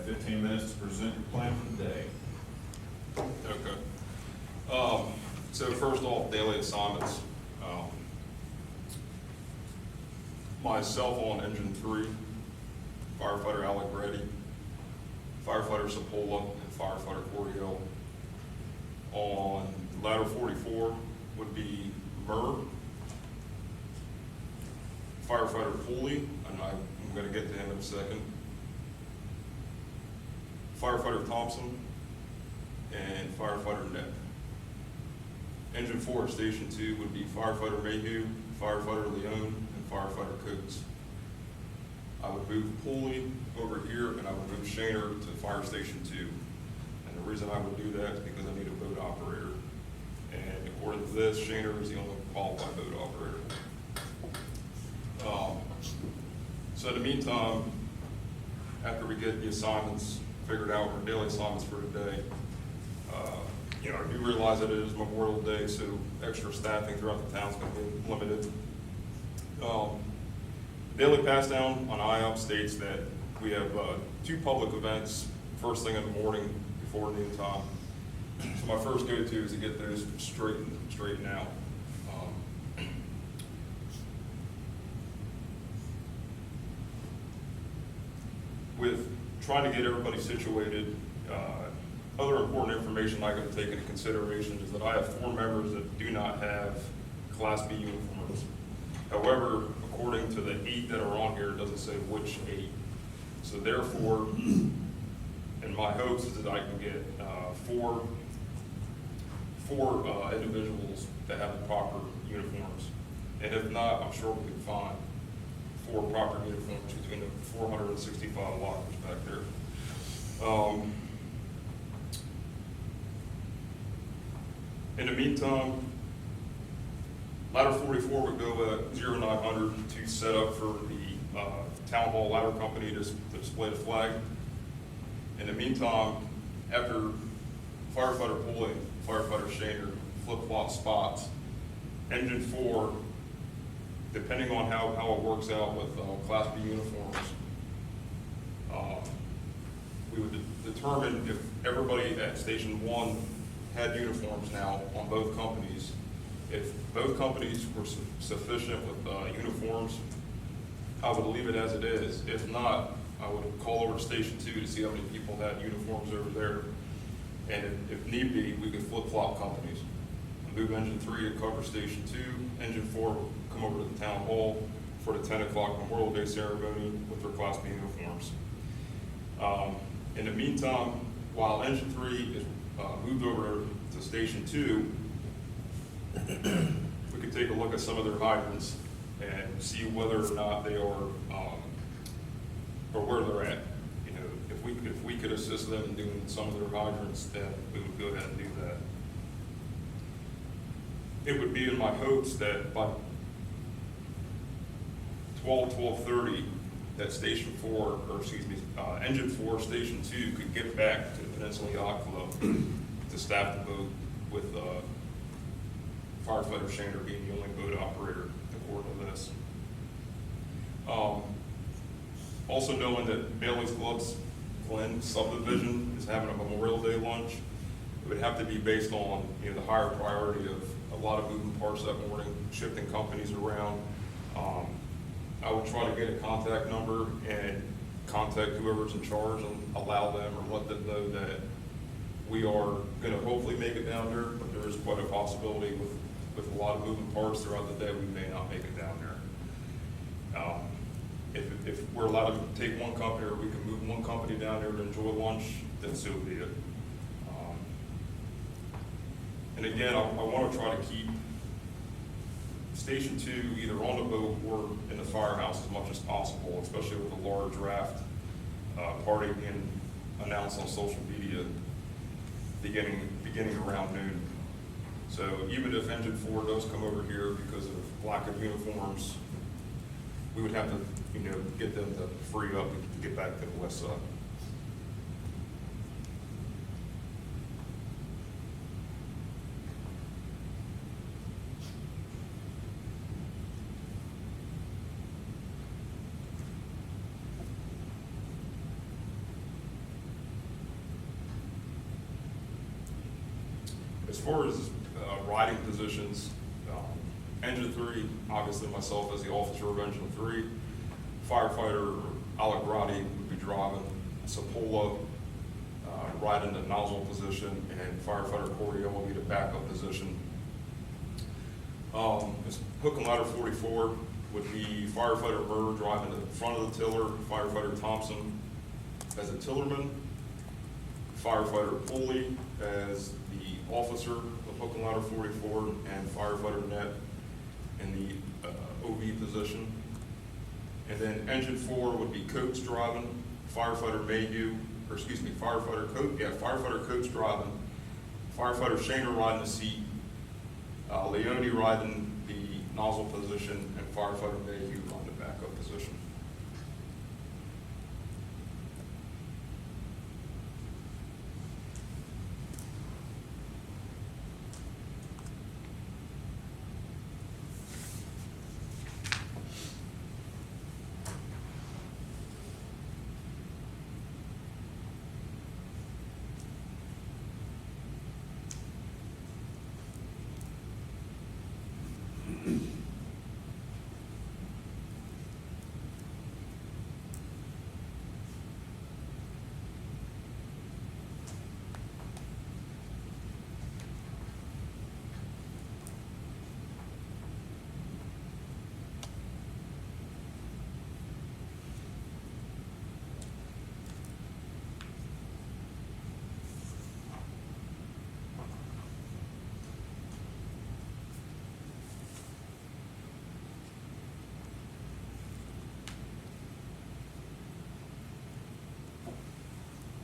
15 minutes to present your plan for the day. Okay. So first off, daily assignments. Myself on engine 3, firefighter Alec Reddy, firefighter Sapola, and firefighter Cordell. On ladder 44 would be Murr, firefighter Pooley, and I'm going to get to him in a second, firefighter Thompson, and firefighter Nepp. Engine 4 at Station 2 would be firefighter Mayhew, firefighter Leone, and firefighter Coates. I would move Pooley over here, and I would move Shaner to Fire Station 2. And the reason I would do that is because I need a boat operator. And according to this, Shaner is the only qualified boat operator. So in the meantime, after we get the assignments figured out, our daily assignments for today, I do realize that it is Memorial Day, so extra staffing throughout the town is going to be limited. Daily pass down on IOP states that we have 2 public events first thing in the morning before noon time. So my first go-to is to get those straightened out. With trying to get everybody situated, other important information I got to take into consideration is that I have 4 members that do not have Class B uniforms. However, according to the 8 that are on here, it doesn't say which 8. So therefore, in my hopes is that I can get four individuals that have the proper uniforms. And if not, I'm sure we can find 4 proper uniforms between the 465 lockers back there. In the meantime, ladder 44 would go at 0900 to set up for the town hall ladder company to display the flag. In the meantime, after firefighter Pooley, firefighter Shaner flip-flop spots, engine 4, depending on how it works out with Class B uniforms, we would determine if everybody at Station 1 had uniforms now on both companies. If both companies were sufficient with uniforms, I would leave it as it is. If not, I would call over to Station 2 to see how many people had uniforms over there. And if need be, we could flip-flop companies. Move engine 3 to cover Station 2, engine 4 come over to the town hall for the 10 o'clock Memorial Day ceremony with their Class B uniforms. In the meantime, while engine 3 is moved over to Station 2, we could take a look at some of their hydrants and see whether or not they are, or where they're at. If we could assist them in doing some of their hydrants, then we would go ahead and do that. It would be in my hopes that by 12:30, that Station 4, or excuse me, Engine 4, Station 2 could get back to the Peninsula Yacht Club to staff the boat with firefighter Shaner being the only boat operator according to this. Also knowing that Bailey's Glen subdivision is having a Memorial Day lunch, it would have to be based on the higher priority of a lot of moving parts that morning, shifting companies around. I would try to get a contact number and contact whoever's in charge and allow them or let them know that we are going to hopefully make it down there, but there is quite a possibility with a lot of moving parts throughout the day we may not make it down there. If we're allowed to take one company or we can move one company down there to enjoy lunch, then so be it. And again, I want to try to keep Station 2 either on the boat or in the firehouse as much as possible, especially with a large draft party being announced on social media beginning around noon. So even if Engine 4 does come over here because of lack of uniforms, we would have to get them to free up to get back to the west side. far as riding positions, Engine 3, obviously myself as the officer of Engine 3, firefighter Alec Roddy would be driving, Sapola riding the nozzle position, and firefighter Corey will be the backup position. Hook and ladder 44 would be firefighter Murr driving to the front of the tiller, firefighter Thompson as a tillerman, firefighter Pulley as the officer of hook and ladder 44, and firefighter Net in the OV position. And then Engine 4 would be Coates driving, firefighter Coates driving, firefighter Shaner riding the seat, Leone riding the nozzle position, and firefighter Mayhew on the backup position.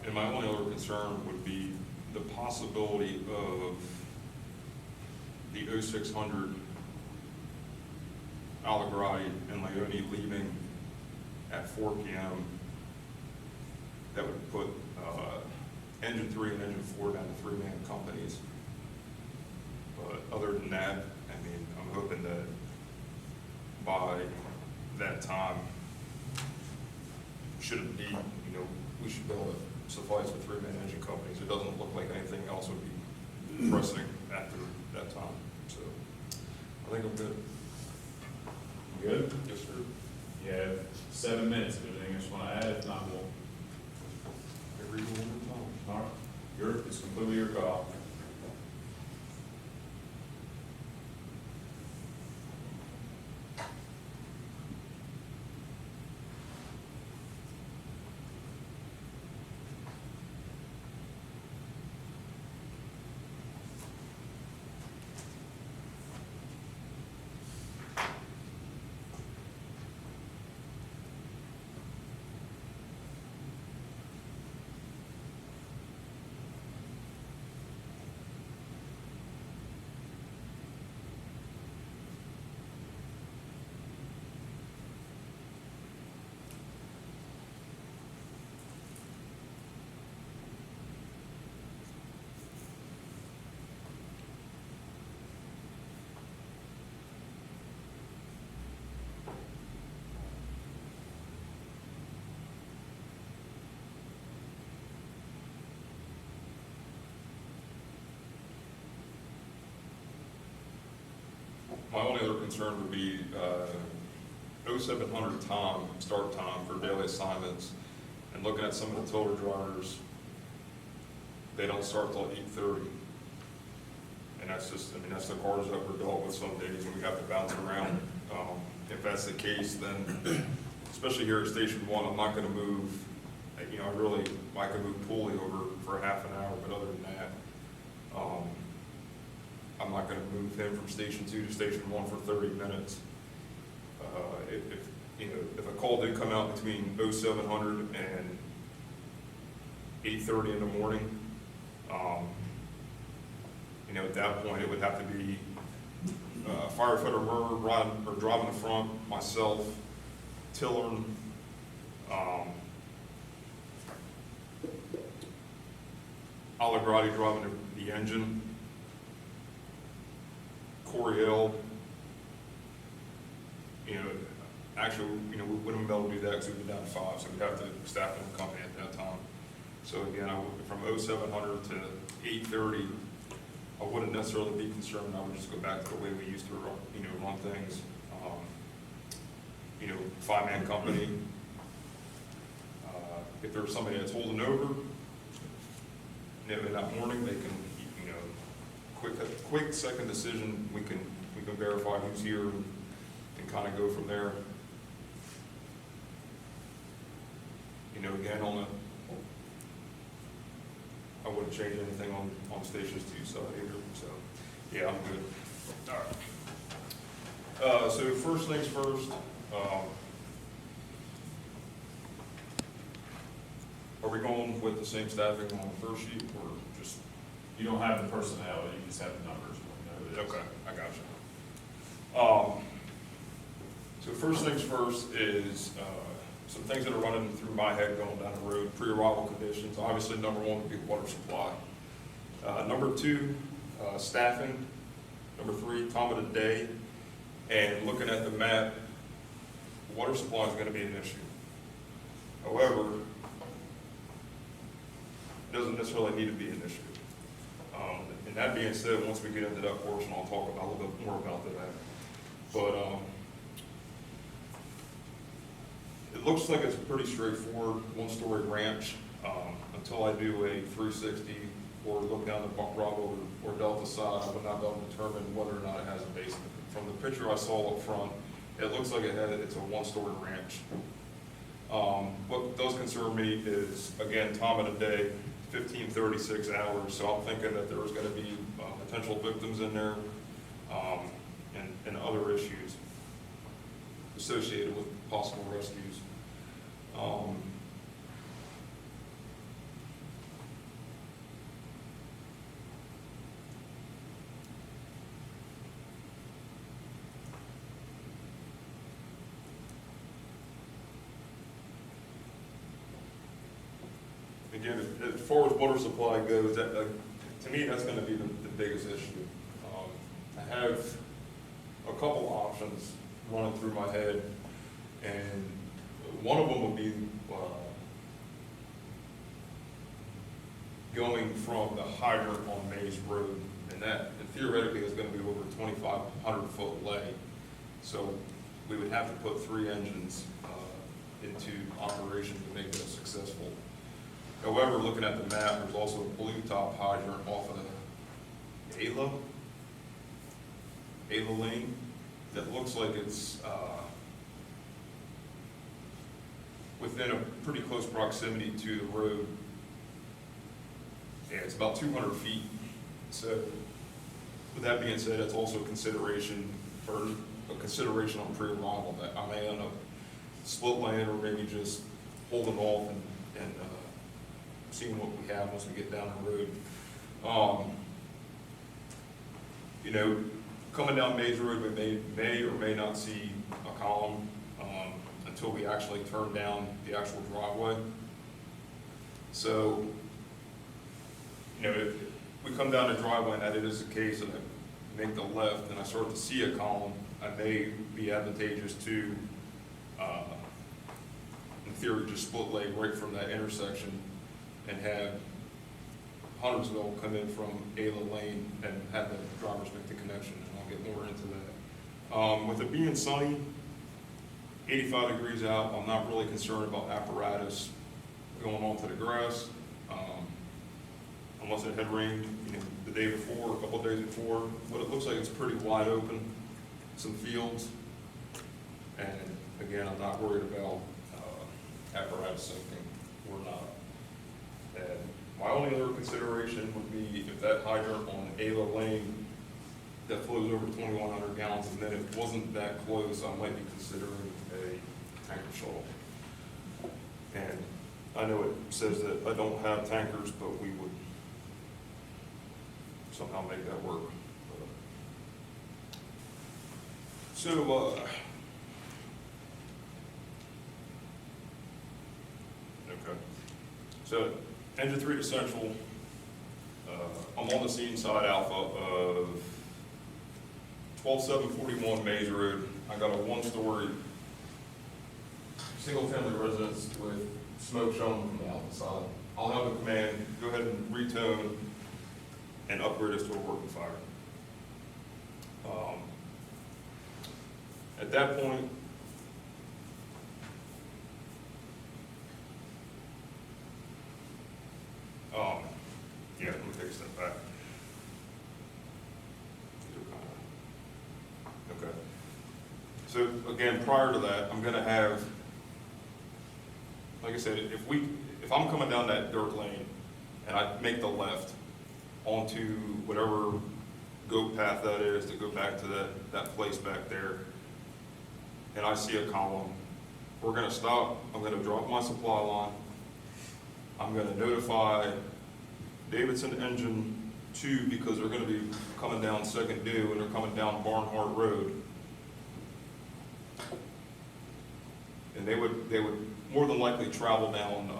And my only other concern would be the possibility of the 0600 Allegati and Leone leaving at 4 p.m. That would put Engine 3 and Engine 4 down to 3-man companies. But other than that, I mean, I'm hoping that by that time, shouldn't be, we should be able to suffice with 3-man engine companies. It doesn't look like anything else would be pressing after that time. So I think I'm good. Good? Yes, sir. You have 7 minutes. If there's anything else you want to add, if not, we'll. Every one All right. It's completely your call. My only other concern would be 0700 time, start time for daily assignments, and looking at some of the total drivers, they don't start till 8:30. And that's just, that's the cards that we're dealt with some days, and we have to bounce around. If that's the case, then, especially here at Station 1, I'm not gonna move, I could move Pulley over for half an hour, but other than that, I'm not gonna move him from Station 2 to Station 1 for 30 minutes. If a call did come out between 0700 and 8:30 in the morning, at that point, it would have to be firefighter Murr driving the front, myself, Tillern, Allegrati driving the engine, Coriel. Actually, we wouldn't be able to do that because we'd be down to 5, so we'd have to staff in the company at that time. So again, from 0700 to 8:30, I wouldn't necessarily be concerned. I would just go back to the way we used to run, run things. Five-man company. If there's somebody that's holding over, in that morning, they can, quick second decision. We can verify who's here and kind of go from there. Again, I wouldn't change anything on Stations 2 side either. So, yeah, I'm good. All right. So first things first. Are we going with the same staffing on the first sheet, or just? You don't have the personnel, you just have the numbers. We know this. Okay, I got you. So first things first is some things that are running through my head going down the road. Pre-arrival conditions. Obviously, number one would be water supply. Number two, staffing. Number three, time of the day. And looking at the map, water supply is going to be an issue. However, it doesn't necessarily need to be an issue. And that being said, once we get into that portion, I'll talk a little bit more about that. But it looks like it's a pretty straightforward one-story ranch until I do a 360 or look down the Bravo or Delta side. I would not be able to determine whether or not it has a basement. From the picture I saw up front, it looks like it's a one-story ranch. What does concern me is, again, time of the day, 15:36 hours, so I'm thinking that there's going to be potential victims in there and other issues associated with possible rescues. Again, as far as water supply goes, to me, that's going to be the biggest issue. I have a couple options running through my head, and one of them would be going from the hydrant on Mays Road, and that theoretically is going to be over a 2,500-foot lay. So we would have to put 3 engines into operation to make this successful. However, looking at the map, there's also a blue top hydrant off of the Ayla Lane that looks like it's within a pretty close proximity to the road. Yeah, it's about 200 feet. So, with that being said, that's also a consideration on pre-arrival that I may end up split lane or maybe just holding off and seeing what we have once we get down the road. Coming down Mays Road, we may or may not see a column until we actually turn down the actual driveway. So, if we come down the driveway and that it is the case, and I make the left and I start to see a column, I may be advantageous to, in theory, just split lane right from that intersection and have Huntersville come in from Ayla Lane and have the drivers make the connection, and I'll get more into that. With it being sunny, 85 degrees out, I'm not really concerned about apparatus going onto the grass, unless it had rained the day before, a couple of days before, but it looks like it's pretty wide open, some fields, and again, I'm not worried about apparatus sinking or not. And my only other consideration would be if that hydrant on Ayla Lane that flows over 2,100 gallons a minute wasn't that close, I might be considering a tanker shuttle. And I know it says that I don't have tankers, but we would somehow make that work. So, okay. So, Engine 3 to Central, I'm on the scene side alpha of 12741 Mays Road. I got a one-story single-family residence with smoke showing from the alpha side. I'll have the command, go ahead and retone and upgrade us to a working fire. At that point, yeah, let me take a step back. Okay. So again, prior to that, I'm gonna have, like I said, if I'm coming down that dirt lane and I make the left onto whatever goat path that is to go back to that place back there, and I see a column, we're gonna stop, I'm gonna drop my supply line, I'm gonna notify Davidson Engine 2 because they're gonna be coming down Second Due and they're coming down Barnhart Road. And they would more than likely travel down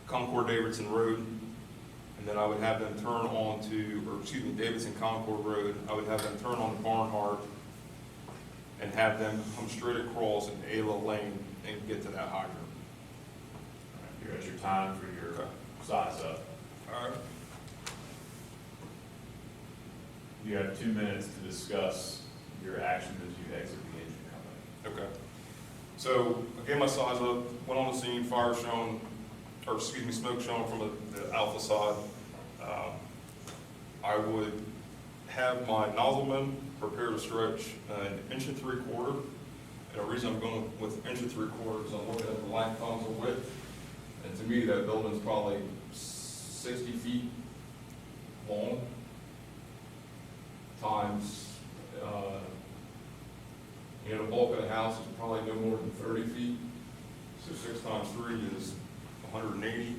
Concord Davidson Road, and then I would have them turn on to, or excuse me, Davidson Concord Road. I would have them turn on to Barnhart and have them come straight across in Ayla Lane and get to that hydrant. All right, you're at your time for your Okay. size up. All right. You have 2 minutes to discuss your actions as you exit the engine company. Okay. So I gave my size up, went on the scene, fire shown, or excuse me, smoke shown from the alpha side. I would have my nozzleman prepare to stretch an 1 3/4 inches. And the reason I'm going with 1 3/4 inches is I'm looking at the line console width. And to me, that building's probably 60 feet long times, the bulk of the house is probably no more than 30 feet. So 6 times 3 is 180.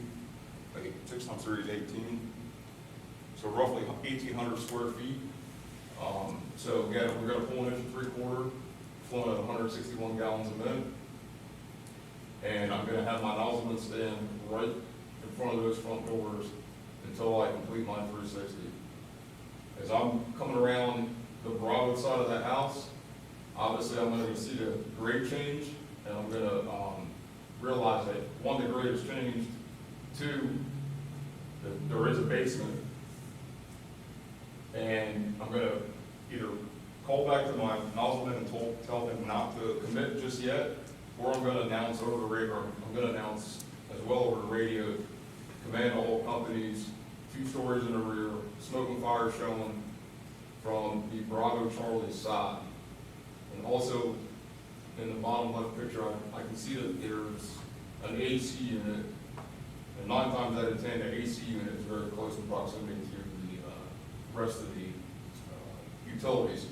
Like 6 times 3 is 18. So roughly 1,800 square feet. So again, we're going to pull an 1 3/4, flowing at 161 gallons a minute. And I'm going to have my nozzleman stand right in front of those front doors until I complete my 360. As I'm coming around the Bravo side of that house, obviously I'm going to see the grade change, and I'm going to realize that, one, the grade has changed, 2, that there is a basement, and I'm going to either call back to my nozzleman and tell him not to commit just yet, or I'm going to announce over the radio, I'm going to announce as well over the radio, command all companies, 2 stories in the rear, smoke and fire showing from the Bravo Charlie side. And also, in the bottom left picture, I can see that there's an AC unit, and 9 times out of 10, the AC unit is very close in proximity to the rest of the utilities.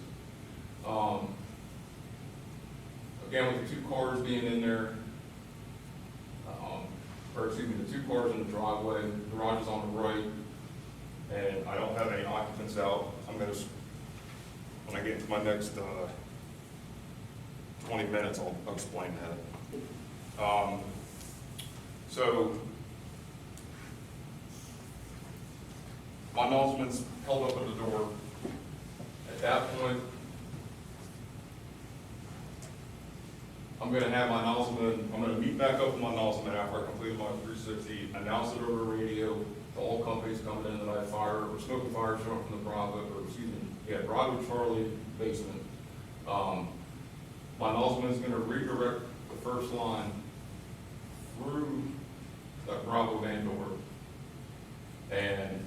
Again, with the 2 cars being in there, or excuse me, the 2 cars in the driveway, the garage is on the right, and I don't have any occupants out. I'm going to, when I get into my next 20 minutes, I'll explain that. So, my nozzleman's held up at the door. At that point, I'm going to have my nozzleman, I'm going to meet back up with my nozzleman after I complete my 360, announce it over the radio to all companies coming in that I fire, or smoke and fire showing from the Bravo, or excuse me, yeah, Bravo Charlie basement. My nozzleman is going to redirect the first line through that Bravo van door, and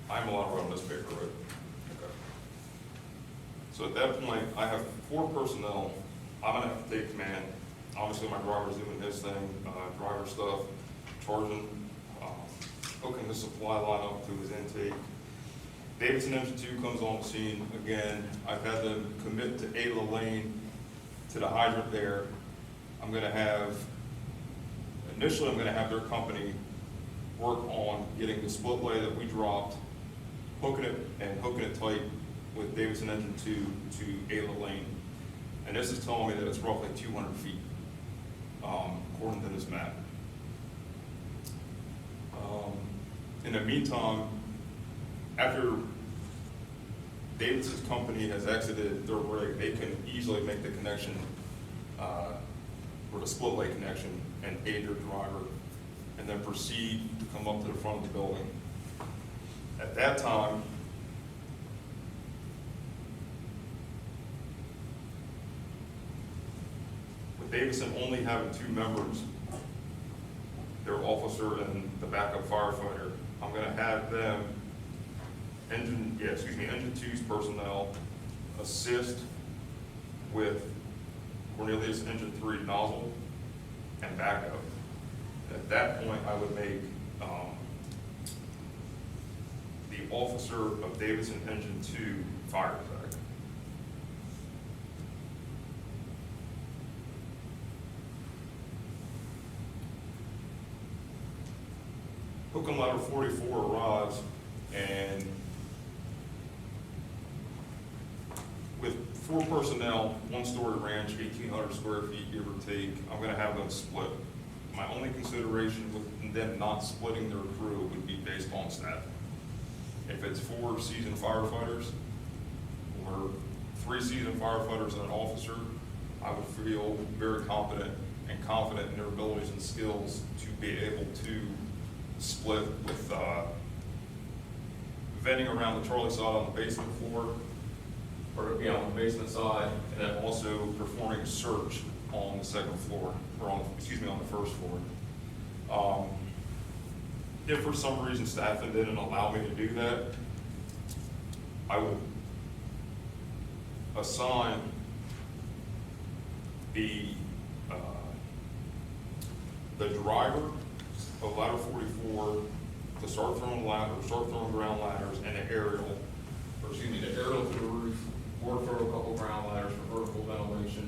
I'm allowed to run this paper, right? Okay. So at that point, I have 4 personnel. I'm gonna have to take command. Obviously, my driver's doing his thing, driver stuff, charging, hooking the supply line up to his intake. Davidson Engine 2 comes on the scene again. I've had them commit to Ayla Lane to the hydrant there. Initially I'm gonna have their company work on getting the split lay that we dropped hooking it tight with Davidson Engine 2 to Ayla Lane. And this is telling me that it's roughly 200 feet, according to this map. In the meantime, after Davidson's company has exited their rig, they can easily make the connection, or the split lay connection, and aid their driver, and then proceed to come up to the front of the building. At that time, with Davidson only having 2 members, their officer and the backup firefighter, I'm going to have them, Engine 2's personnel, assist with Cornelius Engine 3 nozzle and backup. At that point, I would make the officer of Davidson Engine 2 fire tech. Hook and ladder 44 arrives, and with 4 personnel, 1-story ranch, 1,800 square feet, give or take, I'm going to have them split. My only consideration with them not splitting their crew would be based on staff. If it's 4 seasoned firefighters or 3 seasoned firefighters and an officer, I would feel very competent and confident in their abilities and skills to be able to split with venting around the Charlie side on the basement floor, or on the basement side, and then also performing a search on the second floor, or on the first floor. If for some reason staffing didn't allow me to do that, I would assign the driver of ladder 44 to start throwing ground ladders, and the aerial to the roof, or throw a couple ground ladders for vertical ventilation.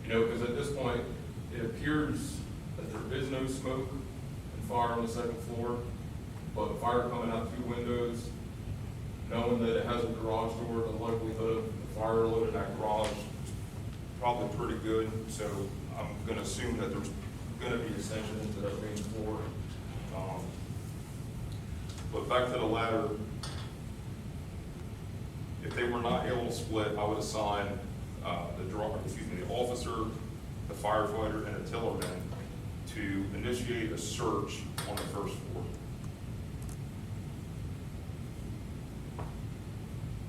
Because at this point, it appears that there is no smoke and fire on the second floor, but fire coming out 2 windows, knowing that it has a garage door, the likelihood of the fire loading that garage is probably pretty good. So I'm going to assume that there's going to be ascension into that main floor. But back to the ladder, if they were not able to split, I would assign the officer, the firefighter, and the tillerman to initiate a search on the first floor.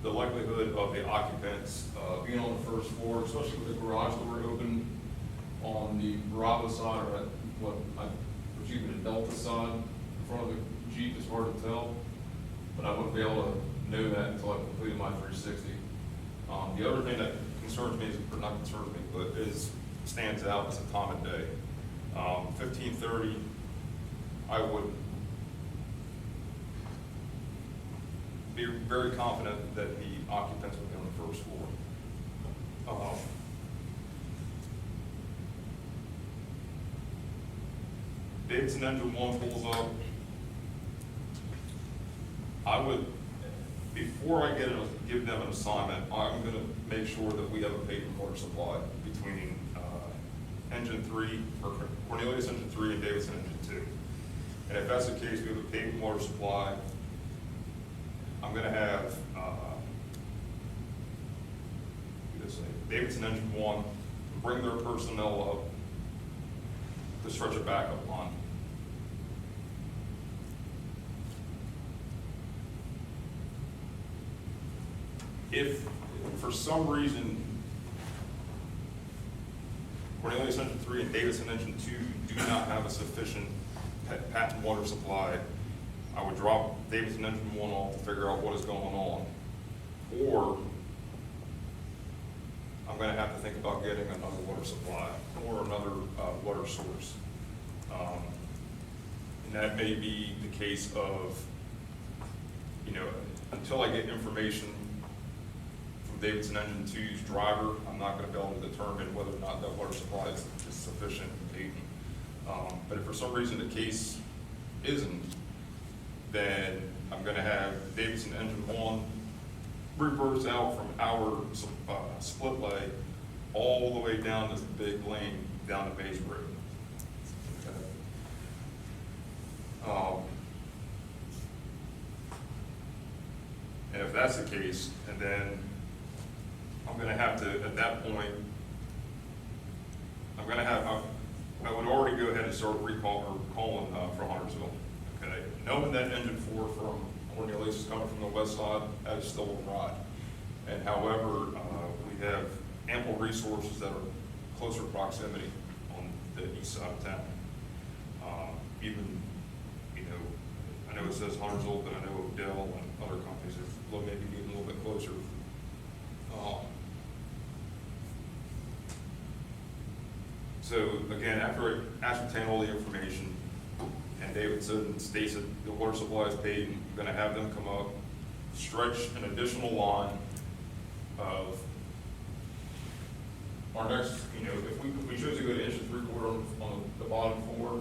The likelihood of the occupants being on the first floor, especially with the garage door open on the Bravo side, or the Delta side in front of the Jeep, is hard to tell, but I wouldn't be able to know that until I completed my 360. The other thing that concerns me, but stands out as a time of day. 15:30, I would be very confident that the occupants would be on the first floor. Davidson Engine 1 pulls up. I would, before I give them an assignment, I'm going to make sure that we have a paving water supply between Engine 3, or Cornelius Engine 3 and Davidson Engine 2. And if that's the case, we have a paving water supply. I'm going to have Davidson Engine 1 bring their personnel up to stretch a backup line. If for some reason Cornelius Engine 3 and Davidson Engine 2 do not have a sufficient patent water supply, I would drop Davidson Engine 1 off to figure out what is going on. Or I'm going to have to think about getting another water supply or another water source. And that may be the case of, until I get information from Davidson Engine 2's driver, I'm not going to be able to determine whether or not that water supply is sufficient in Dayton. But if for some reason the case isn't, then I'm gonna have Davidson engine 1 reverse out from our split lay all the way down this big lane down to Base Road. Okay. And if that's the case, and then I'm gonna have to, at that point, I would already go ahead and start calling for Huntersville. Okay, knowing that engine 4 from Cornelius is coming from the west side, that is still a ride. And however, we have ample resources that are closer proximity on the east side of town. Even, you know, I know it says Huntersville, but I know Odell and other companies are maybe getting a little bit closer. So again, after I ascertain all the information, and Davidson states that the water supply is paid, I'm gonna have them come up, stretch an additional line of our next, you know, if we chose to go to 1 3/4 on the bottom 4,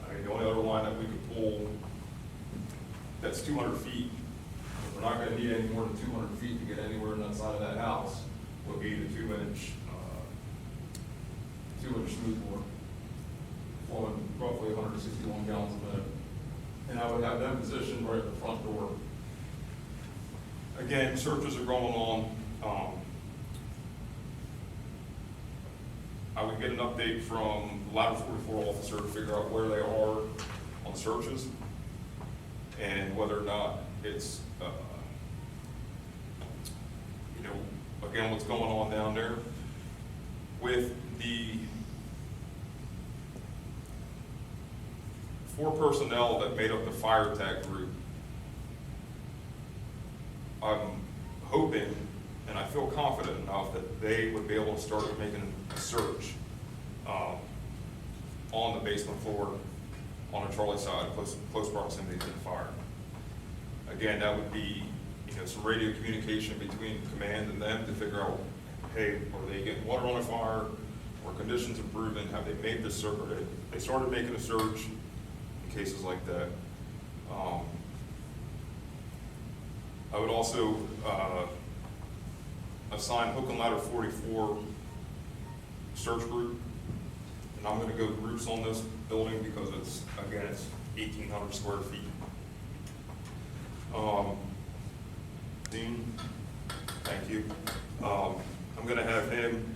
I mean, the only other line that we could pull that's 200 feet, we're not gonna need any more than 200 feet to get anywhere on that side of that house, would be the 2-inch smoothbore, flowing roughly 161 gallons a minute. And I would have them positioned right at the front door. Again, searches are going on. I would get an update from the Ladder 44 officer to figure out where they are on searches and whether or not it's, you know, again, what's going on down there. With the 4 personnel that made up the fire tech group, I'm hoping, and I feel confident enough that they would be able to start making a search on the basement floor on the Charlie side, close proximity to the fire. Again, that would be, you know, some radio communication between command and them to figure out, hey, are they getting water on the fire? Or conditions improving? Have they made this search? They started making a search in cases like that. I would also assign Hook and Ladder 44 search group, and I'm going to go groups on this building because it's 1,800 square feet. Dean, thank you. I'm going to have him,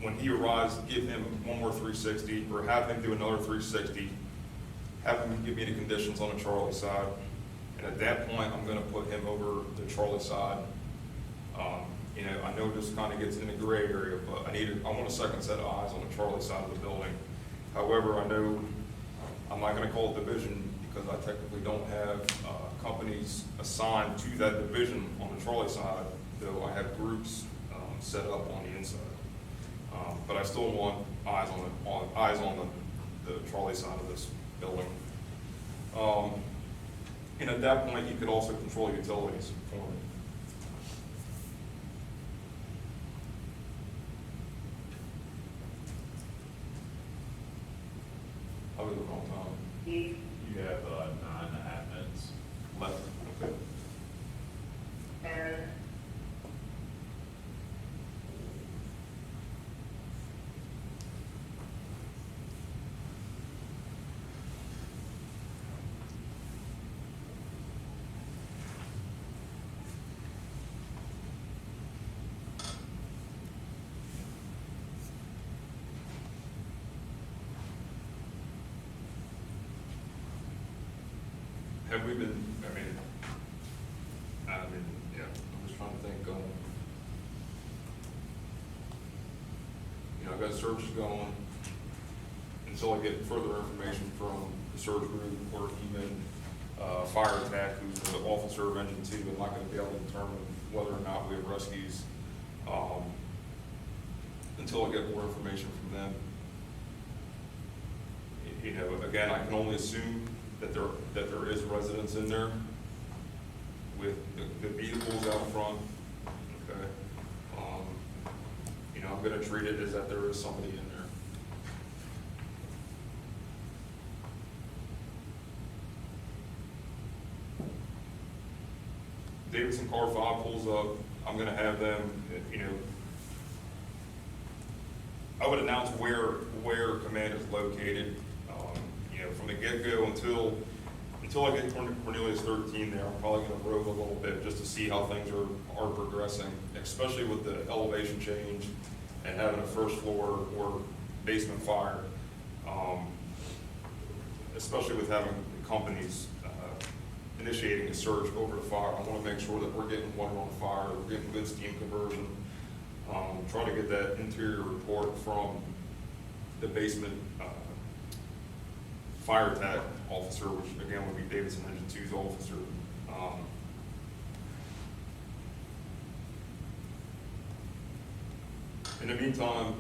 when he arrives, give him one more 360, or have him do another 360, have him give me the conditions on the Charlie side, and at that point, I'm gonna put him over the Charlie side. You know, I know this kind of gets in the gray area, but I want a second set of eyes on the Charlie side of the building. However, I know I'm not gonna call it division because I technically don't have companies assigned to that division on the Charlie side, though I have groups set up on the inside. But I still want eyes on the Charlie side of this building. And at that point, you could also control utilities for me. I'll be the wrong time. You have 9.5 minutes Left. Okay. Have we been, yeah, I'm just trying to think, you know, I've got searches going until I get further information from the search group or even fire attack, who's the officer of engine 2. I'm not gonna be able to determine whether or not we have rescues until I get more information from them. You know, again, I can only assume that there is residents in there with the vehicles out front. Okay, you know, I'm going to treat it as that there is somebody in there. Davidson Car 5 pulls up, I'm gonna have them, you know, I would announce where command is located, you know, from the get-go until I get Cornelius 13 there. I'm probably gonna rogue a little bit just to see how things are progressing, especially with the elevation change and having a first floor or basement fire. Especially with having companies initiating a search over the fire. I wanna make sure that we're getting water on fire, we're getting good steam conversion. Try to get that interior report from the basement fire attack officer, which again would be Davidson Engine 2's officer. In the meantime,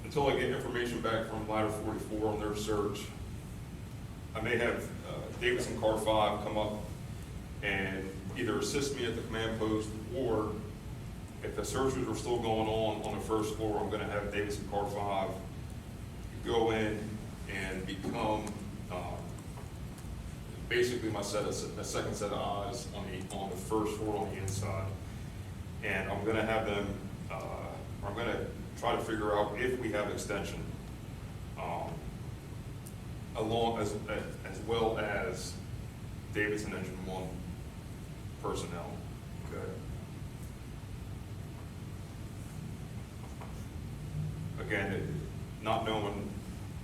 until I get information back from Ladder 44 on their search, I may have Davidson Car 5 come up and either assist me at the command post, or if the searches are still going on the first floor, I'm gonna have Davidson Car 5 go in and become basically my second set of eyes on the first floor on the inside. And I'm gonna have them, I'm gonna try to figure out if we have extension, along as well as Davidson Engine 1 personnel. Okay. Again, not knowing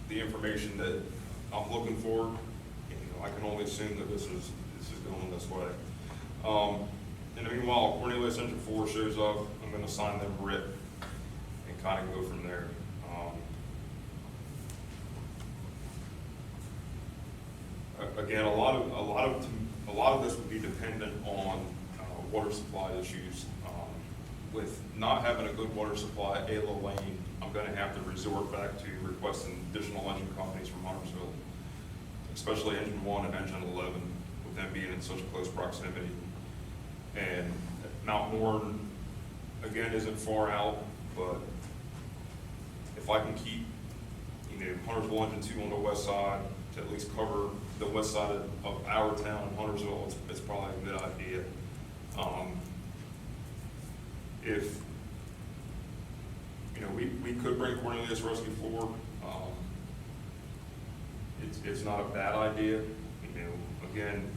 the information that I'm looking for, I can only assume that this is going this way. In the meanwhile, Cornelius Engine 4 shows up. I'm going to assign them RIT and kind of go from there. Again, a lot of this would be dependent on water supply issues. With not having a good water supply at Ayla Lane, I'm going to have to resort back to requesting additional engine companies from Huntersville, especially Engine 1 and Engine 11, with them being in such close proximity. And Mount Horn, again, isn't far out, but if I can keep, Huntersville Engine 2 on the west side to at least cover the west side of our town in Huntersville, it's probably a good idea. If, we could bring Cornelius Rescue 4, it's not a bad idea. Again,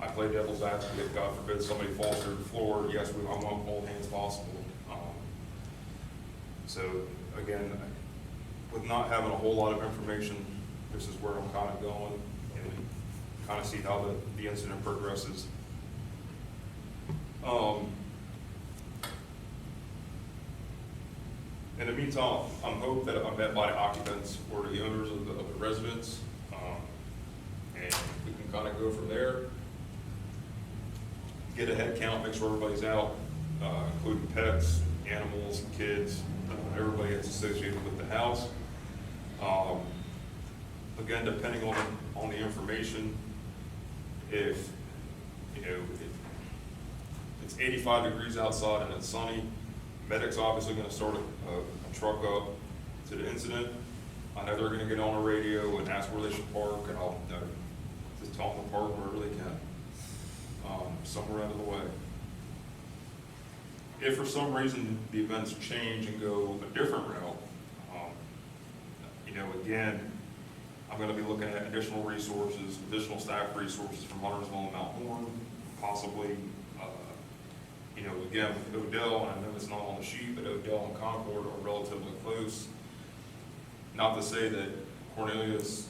I play devil's advocate. God forbid somebody falls through the floor. Yes, I want all hands possible. So again, with not having a whole lot of information, this is where I'm kind of going, and kind of see how the incident progresses. In the meantime, I'm hoping that I'm met by the occupants or the owners of the residents, and we can kind of go from there. Get a head count, make sure everybody's out, including pets, animals, kids, everybody that's associated with the house. Again, depending on the information, if it's 85 degrees outside and it's sunny, medic's obviously going to start a truck up to the incident. I know they're going to get on the radio and ask where they should park, and I'll just tell them to park wherever they can, somewhere out of the way. If for some reason the events change and go a different route, again, I'm going to be looking at additional resources, additional staff resources from Huntersville and Mount Horn, possibly, again, with Odell, and I know it's not on the sheet, but Odell and Concord are relatively close. Not to say that Cornelius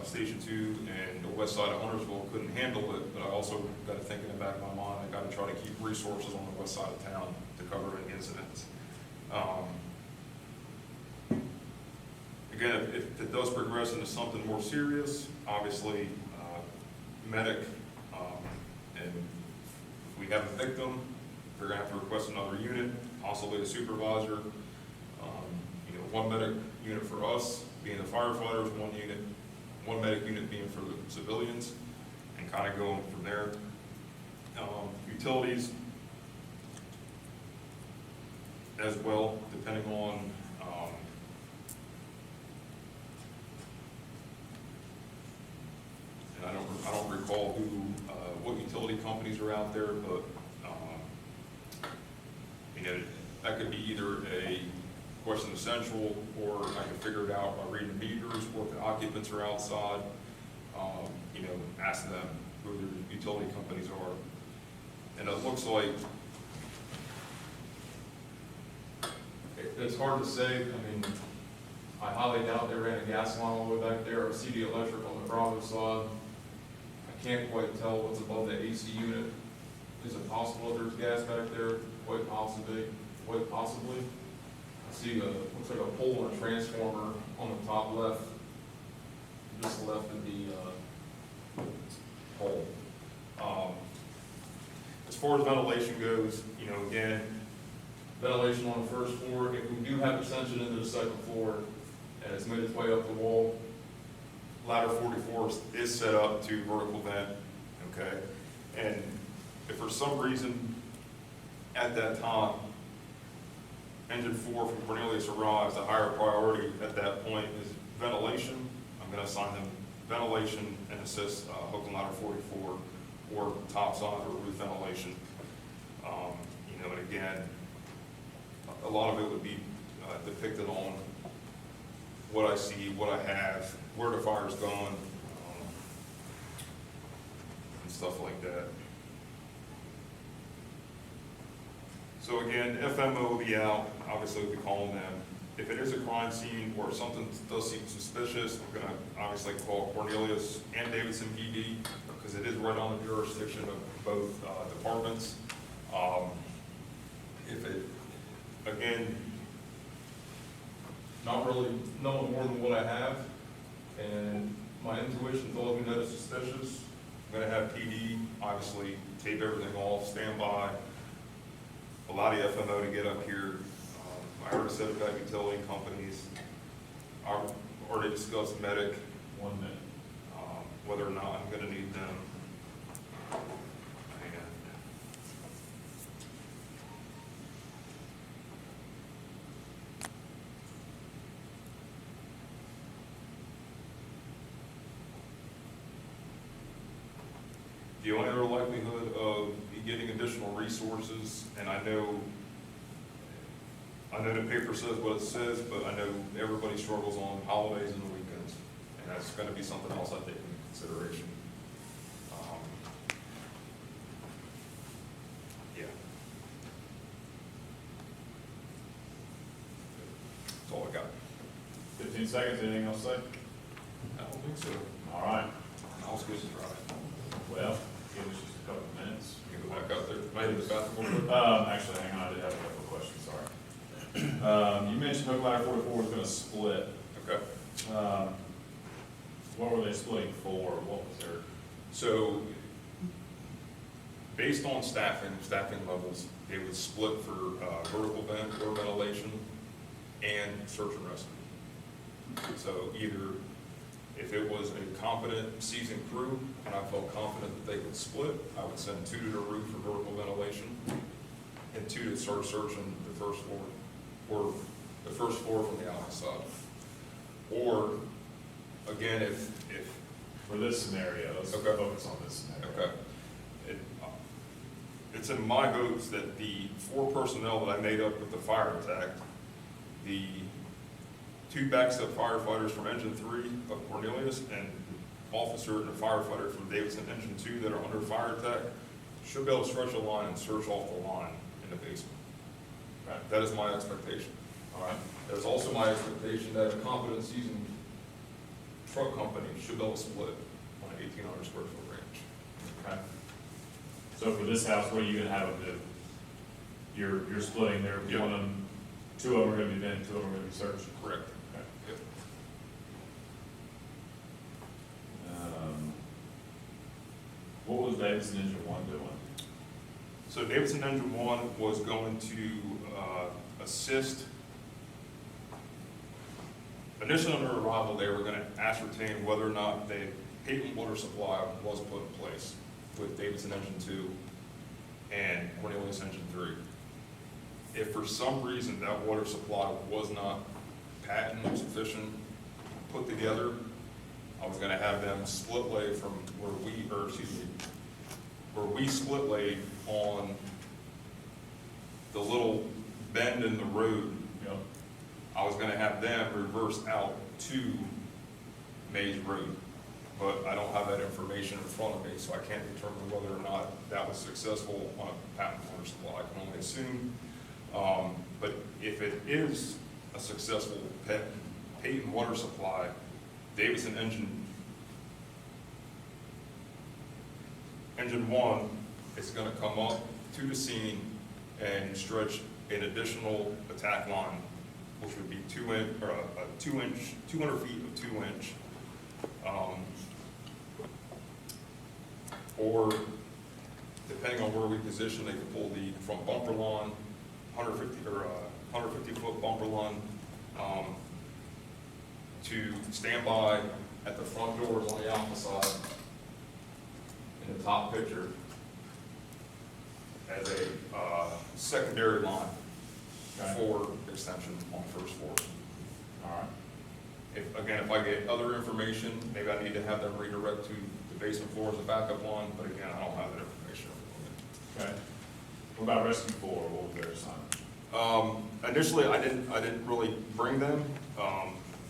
Station 2 and the west side of Huntersville couldn't handle it, but I also got to think in the back of my mind, I got to try to keep resources on the west side of town to cover any incidents. Again, if it does progress into something more serious, obviously, medic, and if we have a victim, they're going to have to request another unit, possibly a supervisor. One medic unit for us, being the firefighters, one medic unit being for the civilians, and kind of going from there. Utilities as well, depending on recall what utility companies are out there, but, you know, that could be either a question of central, or I could figure it out by reading meters, what the occupants are outside, you know, ask them who their utility companies are. And it looks like, It's hard to say. I mean, I highly doubt they ran a gas line all the way back there, or CD electric on the Bravo side. I can't quite tell what's above the AC unit. Is it possible that there's gas back there? Quite possibly. I see looks like a pole and a transformer on the top left, just left of the pole. As far as ventilation goes, you know, again, ventilation on the first floor. If we do have extension into the second floor, and it's made its way up the wall, ladder 44 is set up to vertical vent, okay? And if for some reason at that time, engine 4 from Cornelius arrives, the higher priority at that point is ventilation. I'm gonna assign them ventilation and assist hook and ladder 44, or topside or roof ventilation. You know, and again, a lot of it would be depicted on what I see, what I have, where the fire's going, and stuff like that. So again, FMO will be out, obviously we'll be calling them. If it is a crime scene or something does seem suspicious, I'm gonna obviously call Cornelius and Davidson PD, because it is right on the jurisdiction of both departments. If it, again, not really knowing more than what I have, and my intuition told me that it's suspicious. I'm gonna have PD, obviously, tape everything off, stand by, allow the FMO to get up here. I already said about utility companies. I already discussed medic, 1 minute. whether or not I'm gonna need them. The only other likelihood of me getting additional resources, and I know the paper says what it says, but I know everybody struggles on holidays and the weekends, and that's gonna be something else I take into consideration. Yeah. That's all I got. 15 seconds, anything else to say? I don't think so. All right. I was good to try. Well, give us just a couple of minutes. You can go back out there. Maybe the bathroom. Actually, hang on, I did have a couple of questions, sorry. You mentioned hook ladder 44 was gonna split. Okay. What were they splitting for? What was their? So, based on staffing levels, they would split for vertical vent or ventilation and search and rescue. So either, if it was a competent, seasoned crew, and I felt confident that they could split, I would send 2 to the roof for vertical ventilation, and 2 to start searching the first floor, or the first floor from the outside. Or, again, if For this scenario, let's Okay. focus on this scenario. okay, it's in my hopes that the 4 personnel that I made up with the fire attack, the 2 backstep firefighters from Engine 3 of Cornelius, and officer and a firefighter from Davidson Engine 2 that are under fire attack, should be able to stretch a line and search off the line in the basement. Right. That is my expectation. All right. That is also my expectation that a competent seasoned truck company should be able to split on an 1,800 square foot range. Okay. So for this house, what are you gonna have them do? You're splitting there, Yeah. one of them, 2 of them are gonna be vented, 2 of them are gonna be searched. Correct. Okay. Yep. What was Davidson Engine 1 doing? So Davidson Engine 1 was going to assist. Initially on their arrival, they were going to ascertain whether or not the Peyton water supply was put in place with Davidson Engine 2 and Cornelius Engine 3. If for some reason that water supply was not patent, sufficient, put together, I was gonna have them split lay from where we split laid on the little bend in the road. Yep. I was gonna have them reverse out to Mays Road, but I don't have that information in front of me, so I can't determine whether or not that was successful on a patent water supply. I can only assume. But if it is a successful patent water supply, Davidson engine one is gonna come up to the scene and stretch an additional attack line, which would be 200 feet of 2-inch. Or depending on where we position, they could pull the, from bumper line, 150 foot bumper line, to stand by At the front doors on the alpha side, in the top picture, as a secondary line Okay. for extension on first floor. All right. If I get other information, maybe I need to have them redirect to the basement floor as a backup line, but again, I don't have that information. Okay. What about Rescue 4? What was their assignment? Initially, I didn't really bring them.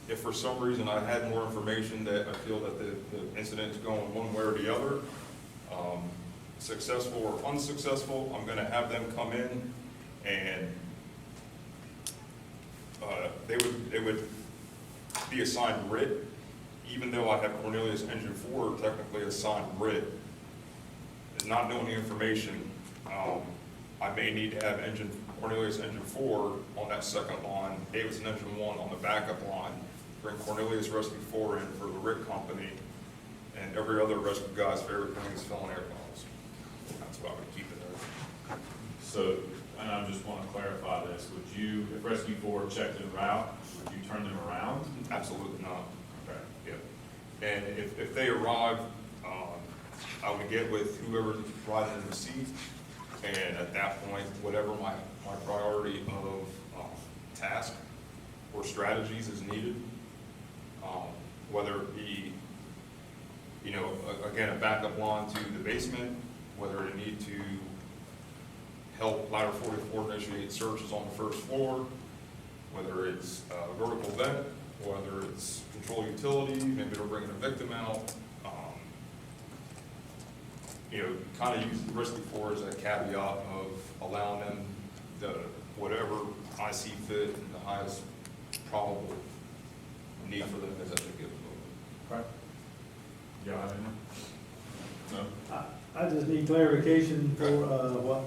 If for some reason I had more information that I feel that the incident is going one way or the other, successful or unsuccessful, I'm gonna have them come in and they would be assigned RIT, even though I have Cornelius Engine 4 technically assigned RIT. Not knowing the information, I may need to have Cornelius Engine 4 on that second line, Davidson Engine 1 on the backup line, bring Cornelius Rescue 4 in for the RIT company, and every other rescue guy's favorite thing is filling air bottles. That's why I would keep it there. So, and I just want to clarify this, would you, if Rescue 4 checked en route, would you turn them around? Absolutely not. Okay. Yeah. And if they arrive, I would get with whoever's riding in the seat, and at that point, whatever my priority of task or strategies is needed, whether it be, again, a backup line to the basement, whether it need to help Ladder 44 initiate searches on the first floor, whether it's vertical vent, whether it's control utility, maybe they're bringing a victim out. Kind of use the Rescue 4 as a caveat of allowing them whatever I see fit and the highest probable need for them is at the given moment. Okay. Yeah, I didn't know. No? I just need clarification for, what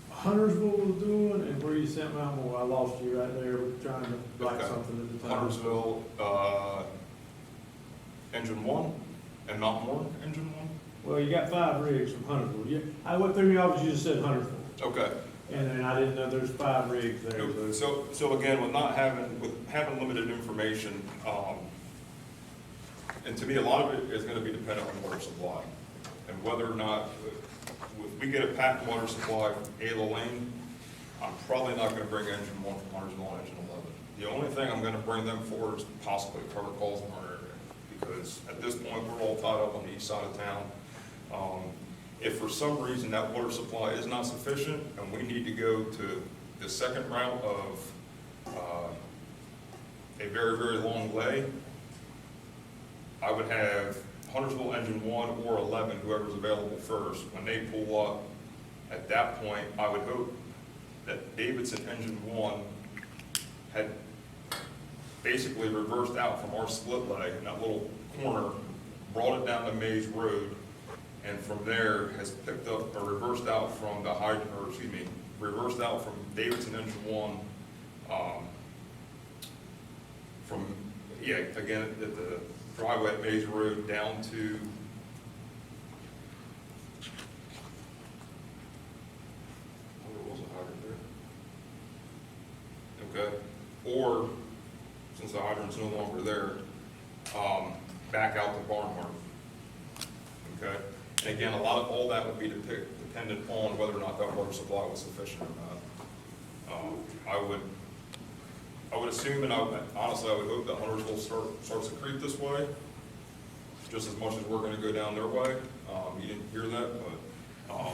Huntersville was doing and where you sent Mount Moore. I lost you right there trying to write Okay. something at the time. Huntersville, Engine 1, and Mount Moore, Engine 1? Well, you got 5 rigs from Huntersville. What threw me off was you just said Huntersville. Okay. And then I didn't know there's 5 rigs there. So again, with having limited information, and to me, a lot of it is gonna be dependent on water supply. And whether or not, if we get a patent water supply from Ayla Lane, I'm probably not gonna bring Engine 1 from Huntersville and Engine 11. The only thing I'm gonna bring them for is possibly cover calls in our area. Because at this point, we're all tied up on the east side of town. If for some reason that water supply is not sufficient and we need to go to the second route of a very, very long lay, I would have Huntersville Engine 1 or 11, whoever's available first. When they pull up, at that point, I would hope that Davidson Engine 1 had basically reversed out from our split lay in that little corner, brought it down to Mays Road, and from there has picked up or reversed out from reversed out from Davidson Engine 1, again, at the driveway at Mays Road down to where was the hydrant there? Okay, or since the hydrant's no longer there, back out to Barnhart. Okay, and again, all that would be dependent on whether or not that water supply was sufficient or not. I would assume, and honestly, I would hope that Huntersville starts to creep this way. just as much as we're gonna go down their way. You didn't hear that, but,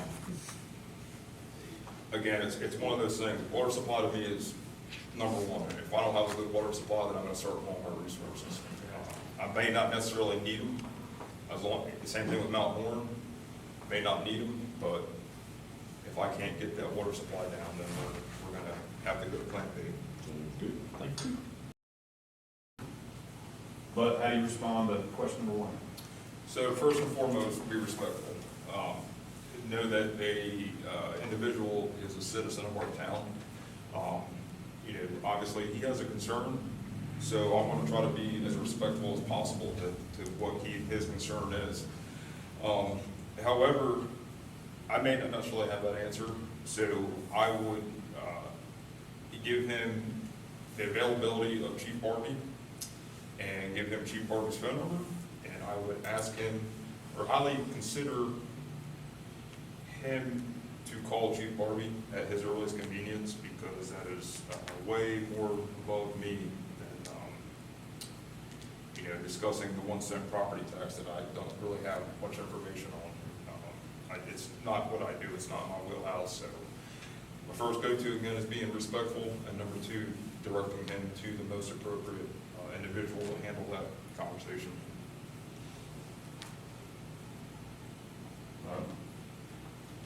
again, it's one of those things. Water supply to me is number one. If I don't have a good water supply, then I'm gonna start blowing my resources. I may not necessarily need them, the same thing with Mount Horn, may not need them, but if I can't get that water supply down, then we're gonna have to go to Plan B. Good, thank you. But how do you respond to question number one? So first and foremost, be respectful. Know that a individual is a citizen of our town. Obviously he has a concern, so I want to try to be as respectful as possible to what his concern is. However, I may not necessarily have that answer, so I would give him the availability of Chief Barbie and give him Chief Barbie's phone number, and I would ask him, or highly consider him to call Chief Barbie at his earliest convenience, because that is way more above me than, discussing the 1 cent property tax that I don't really have much information on. It's not what I do, it's not my wheelhouse, so my first go-to again is being respectful, and number two, directing him to the most appropriate individual to handle that conversation.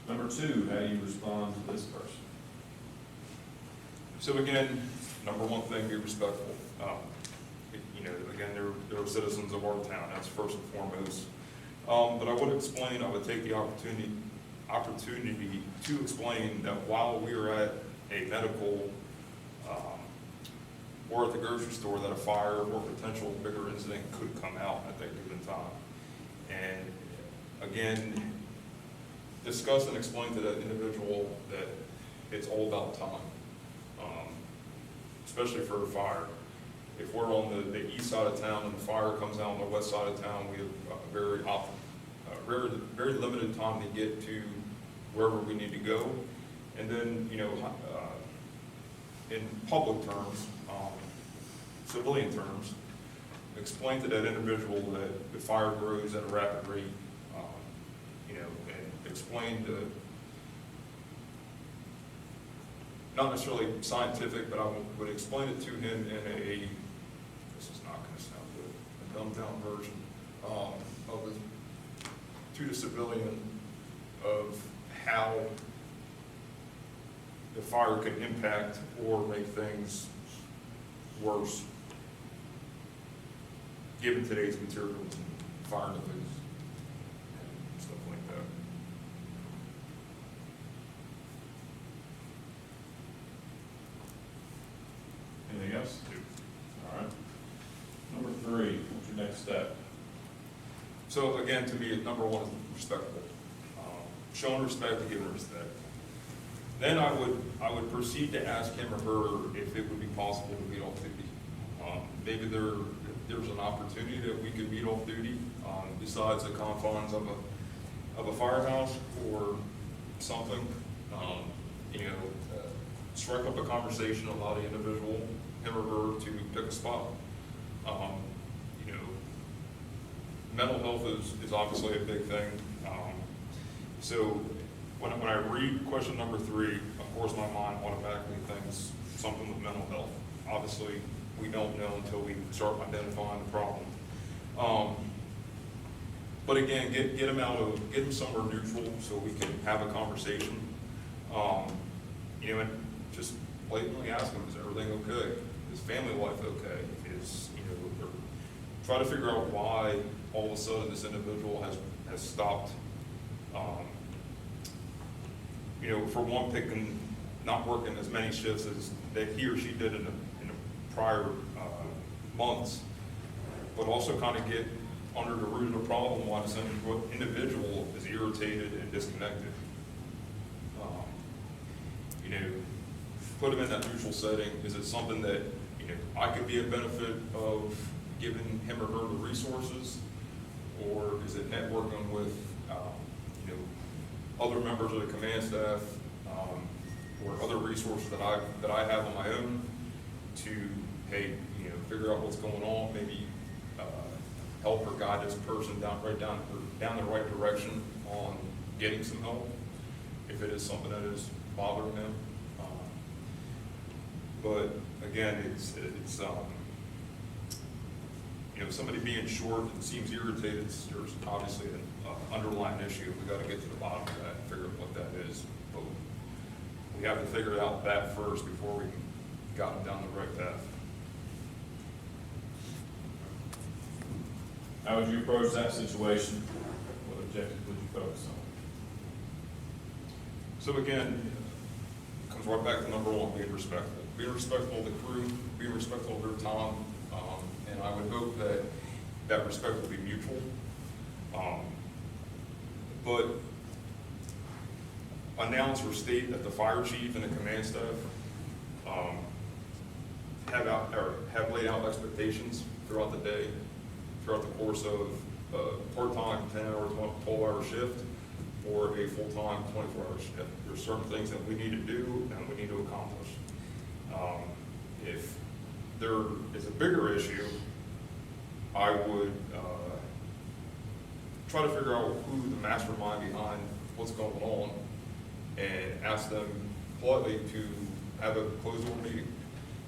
Number two, how do you respond to this person? So again, number one thing, be respectful. Again, they're citizens of our town, that's first and foremost. But I would explain, I would take the opportunity to explain that while we are at a medical or at the grocery store, that a fire or potential bigger incident could come out at that given time. And again, discuss and explain to that individual that it's all about time, especially for a fire. If we're on the east side of town and the fire comes out on the west side of town, we have very limited time to get to wherever we need to go. And then, in public terms, civilian terms, explain to that individual that the fire grows at a rapid rate, and explain to, not necessarily scientific, but I would explain it to him in a, this is not going to sound good, a dumbed down version to the civilian of how the fire could impact or make things worse, given today's materials and fire noise and stuff like that. Anything else? All right. Number three, what's your next step? So again, to me, number one is respectful. Showing respect and giving respect. Then I would proceed to ask him or her if it would be possible to meet off duty. Maybe there's an opportunity that we could meet off duty besides the confines of a firehouse or something. Strike up a conversation, allow the individual, him or her, to pick a spot. Mental health is obviously a big thing. So when I read question number three, of course my mind automatically thinks something with mental health. Obviously, we don't know until we start identifying the problem. But again, get him somewhere neutral so we can have a conversation. And just blatantly ask him, is everything okay? Is family life okay? Try to figure out why all of a sudden this individual has stopped, for one, not working as many shifts as that he or she did in the prior months, but also kind of get under the root of the problem why this individual is irritated and disconnected. Put him in that neutral setting. Is it something that I could be a benefit of giving him or her the resources, or is it networking with other members of the command staff or other resources that I have on my own to figure out what's going on, maybe help or guide this person down the right direction on getting some help, if it is something that is bothering them. But again, it's you know, somebody being short and seems irritated, there's obviously an underlying issue. We gotta get to the bottom of that and figure out what that is. But we have to figure out that first before we can guide them down the right path. How would you approach that situation? What objectives would you focus on? So again, it comes right back to number one, being respectful. Being respectful of the crew, being respectful of their time, and I would hope that that respect will be mutual. But announce or state that the fire chief and the command staff have laid out expectations throughout the day, throughout the course of a part-time 10-hour, 12-hour shift, or a full-time 24-hour shift. There's certain things that we need to do and we need to accomplish. If there is a bigger issue, I would try to figure out who the mastermind behind what's going on and ask them politely to have a closed door meeting,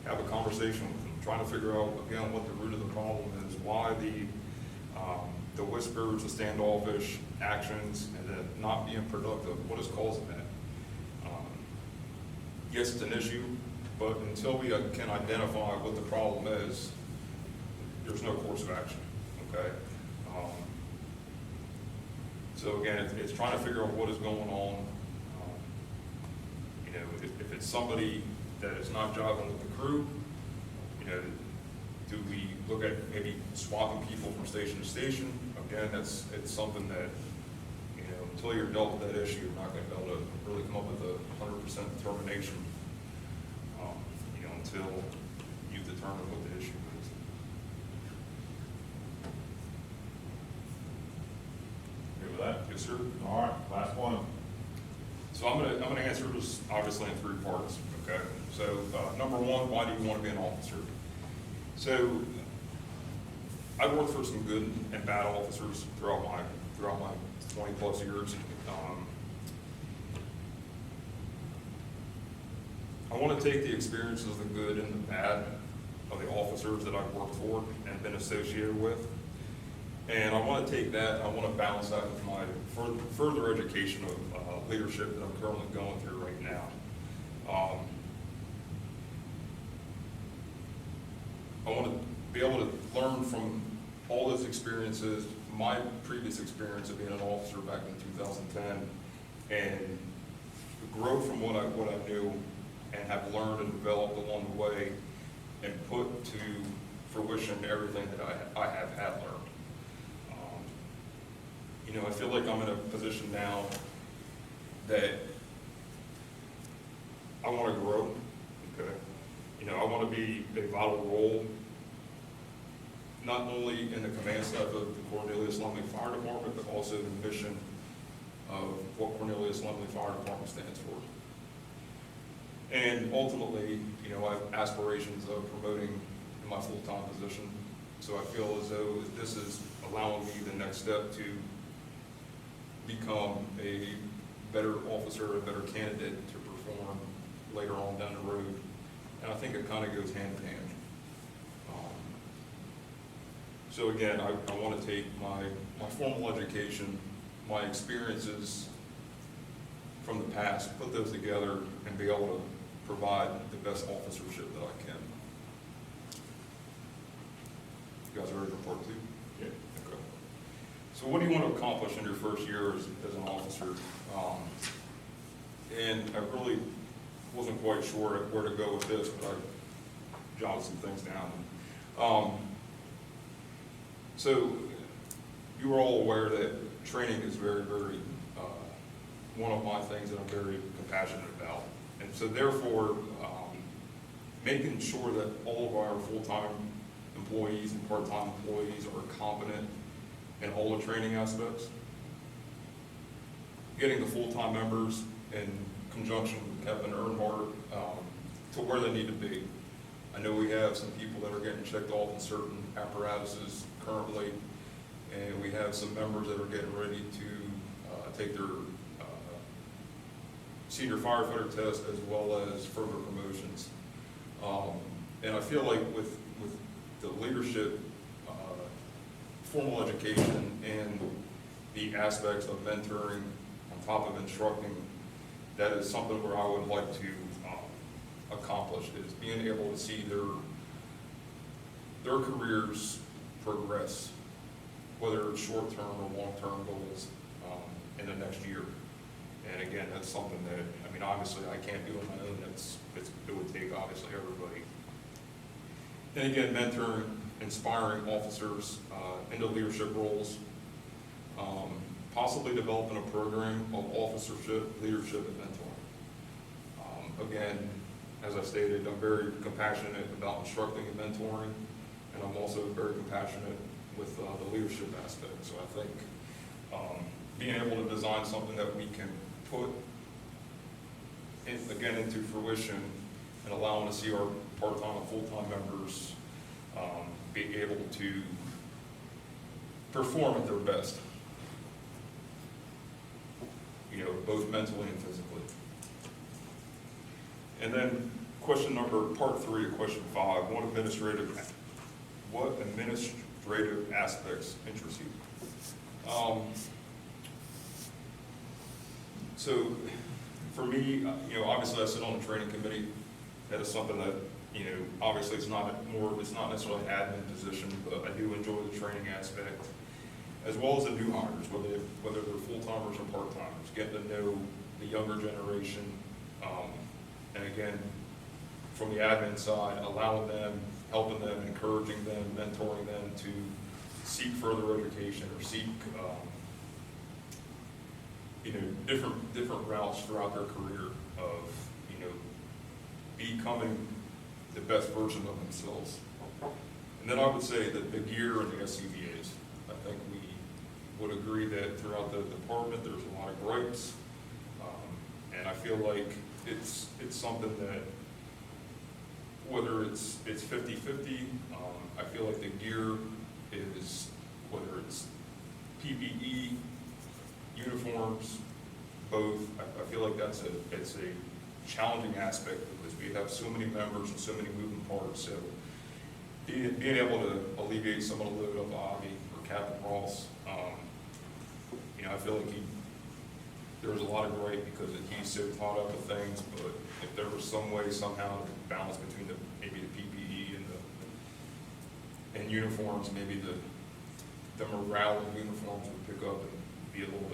have a conversation with them, trying to figure out, again, what the root of the problem is, why the whispers, the standoffish actions, and the not being productive, what is causing that? Yes, it's an issue, but until we can identify what the problem is, there's no course of action, okay? So again, it's trying to figure out what is going on. You know, if it's somebody that is not jiving with the crew, you know, do we look at maybe swapping people from station to station? Again, it's something that, you know, until you're dealt with that issue, you're not going to be able to really come up with a 100% determination, you know, until you determine what the issue is. Agree with that? Yes, sir. All right, last one. So I'm gonna answer this obviously in three parts, okay? So, number one, why do you want to be an officer? So, I've worked for some good and bad officers throughout my 20+ years. I want to take the experiences, the good and the bad, of the officers that I've worked for and been associated with, and I want to take that. I want to balance that with my further education of leadership that I'm currently going through right now. I want to be able to learn from all those experiences, my previous experience of being an officer back in 2010, and grow from what I knew and have learned and developed along the way, and put to fruition everything that I have had learned. You know, I feel like I'm in a position now that I want to grow, okay? You know, I want to be a vital role, not only in the command staff of the Cornelius Lumley Fire Department, but also the mission of what Cornelius Lumley Fire Department stands for. And ultimately, you know, I have aspirations of promoting in my full-time position. So I feel as though this is allowing me the next step to become a better officer, a better candidate to perform later on down the road. And I think it kind of goes hand in hand. So again, I want to take my formal education, my experiences from the past, put those together and be able to provide the best officership that I can. You guys are ready for part two? Yeah. Okay. So what do you want to accomplish in your first year as an officer? And I really wasn't quite sure where to go with this, but I jotted some things down. So you are all aware that training is very, very one of my things that I'm very compassionate about. And so therefore, making sure that all of our full-time employees and part-time employees are competent in all the training aspects. Getting the full-time members in conjunction with Kevin Earnhardt to where they need to be. I know we have some people that are getting checked off in certain apparatuses currently. and we have some members that are getting ready to take their senior firefighter test as well as further promotions. And I feel like with the leadership, formal education, and the aspects of mentoring on top of instructing, that is something where I would like to accomplish, is being able to see their careers progress, whether it's short-term or long-term goals in the next year. And again, that's something that, I mean, obviously I can't do on my own. It would take obviously everybody. And again, mentoring, inspiring officers into leadership roles, possibly developing a program of officership, leadership, and mentoring. Again, as I stated, I'm very compassionate about instructing and mentoring, and I'm also very compassionate with the leadership aspect. So I think being able to design something that we can put into fruition and allowing to see our part-time and full-time members be able to perform at their best, you know, both mentally and physically. And then part 3 of question 5, what administrative aspects interest you? So for me, you know, obviously I sit on the training committee. That is something that, you know, obviously it's not necessarily an admin position, but I do enjoy the training aspect, as well as the new hires, whether they're full-timers or part-timers, getting to know the younger generation, and again, from the admin side, allowing them, helping them, encouraging them, mentoring them to seek further education or seek, you know, different routes throughout their career of, you know, becoming the best version of themselves. And then I would say that the gear and the SCBAs, I think we would agree that throughout the department there's a lot of gripes, and I feel like it's something that, whether it's 50-50, I feel like the gear is, whether it's PPE, uniforms, both, I feel like it's a challenging aspect because we have so many members and so many moving parts. So being able to alleviate some of the load of Avi or Captain Ross, you know, I feel like there was a lot of gripe because he's so caught up with things, but if there was some way somehow to balance between maybe the PPE and uniforms, maybe the morale of uniforms would pick up and be a little